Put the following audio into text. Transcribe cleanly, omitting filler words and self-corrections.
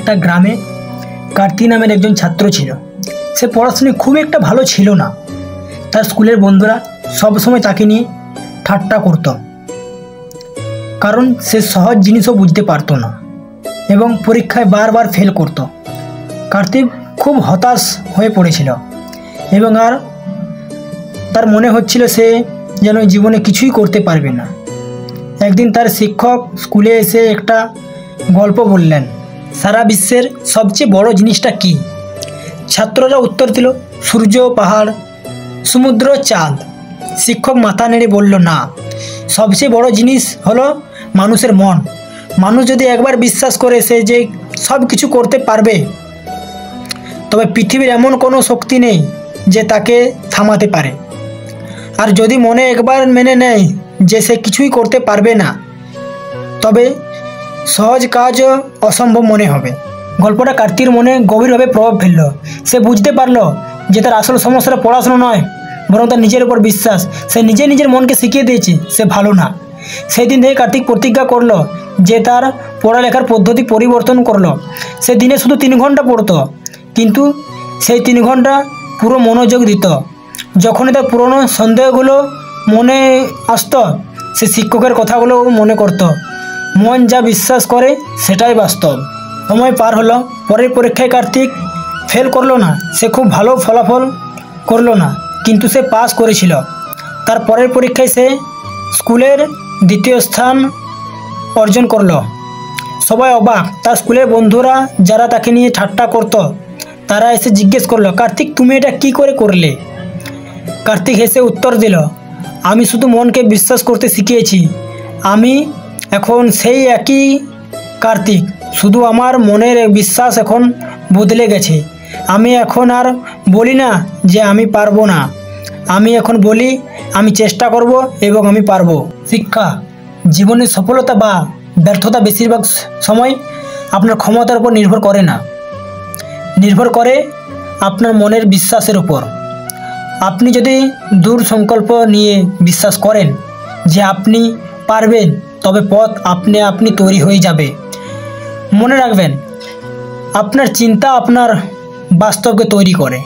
একটা গ্রামে কার্তিক নামের একজন ছাত্র ছিল। সে পড়াশোনায় খুব একটা ভালো ছিল না। তার স্কুলের বন্ধুরা সবসময় তাকে নিয়ে ঠাট্টা করত, কারণ সে সহজ জিনিসও বুঝতে পারতো না এবং পরীক্ষায় বারবার ফেল করত। কার্তিক খুব হতাশ হয়ে পড়েছিল এবং তার মনে হচ্ছিল সে যেন জীবনে কিছুই করতে পারবে না। একদিন তার শিক্ষক স্কুলে এসে একটা গল্প বললেন, সারা বিশ্বের সবচেয়ে বড় জিনিসটা কি? ছাত্ররা উত্তর দিল, সূর্য, পাহাড়, সমুদ্র, চাঁদ। শিক্ষক মাথা নেড়ে বলল, না, সবচেয়ে বড় জিনিস হলো মানুষের মন। মানুষ যদি একবার বিশ্বাস করে সে যে সব কিছু করতে পারবে, তবে পৃথিবীর এমন কোনো শক্তি নেই যে তাকে থামাতে পারে। আর যদি মনে একবার মেনে নেয় যে সে কিছুই করতে পারবে না, তবে সহজ কাজও অসম্ভব মনে হবে। গল্পটা কার্তিকের মনে গভীরভাবে প্রভাব ফেলল। সে বুঝতে পারল যে তার আসল সমস্যাটা পড়াশোনা নয়, বরং তার নিজের উপর বিশ্বাস। সে নিজের মনকে শিখিয়ে দিয়েছে সে ভালো না। সেই দিন থেকে কার্তিক প্রতিজ্ঞা করলো যে তার পড়ালেখার পদ্ধতি পরিবর্তন করলো। সে দিনে শুধু 3 ঘন্টা পড়তো, কিন্তু সেই 3 ঘন্টা পুরো মনোযোগ দিত। যখনই তার পুরনো সন্দেহগুলো মনে আসতো, সে শিক্ষকের কথাগুলো মনে করত। মন যা বিশ্বাস করে সেটাই বাস্তব। সময় পার হলো। পরের পরীক্ষায় কার্তিক ফেল করলো না, সে খুব ভালো ফলাফল করলো না, কিন্তু সে পাস করেছিল। তার পরের পরীক্ষায় সে স্কুলের 2য় স্থান অর্জন করলো। সবাই অবাক। তার স্কুলের বন্ধুরা যারা তাকে নিয়ে ঠাট্টা করত, তারা এসে জিজ্ঞেস করলো, কার্তিক, তুমি এটা কি করে করলে? কার্তিক হেসে উত্তর দিল, আমি শুধু মনকে বিশ্বাস করতে শিখিয়েছি। আমি এখন সেই একই কার্তিক, শুধু আমার মনের বিশ্বাস এখন বদলে গেছে। আমি এখন আর বলি না যে আমি পারবো না, আমি এখন বলি আমি চেষ্টা করব এবং আমি পারবো। শিক্ষা, জীবনের সফলতা বা ব্যর্থতা বেশিরভাগ সময় আপনার ক্ষমতার উপর নির্ভর করে না, নির্ভর করে আপনার মনের বিশ্বাসের উপর। আপনি যদি দৃঢ় সংকল্প নিয়ে বিশ্বাস করেন যে আপনি পারবেন, তবে পথ আপনি তৈরি হয়ে যাবে। মনে রাখবেন, আপনার চিন্তা আপনার বাস্তবকে তৈরি করে।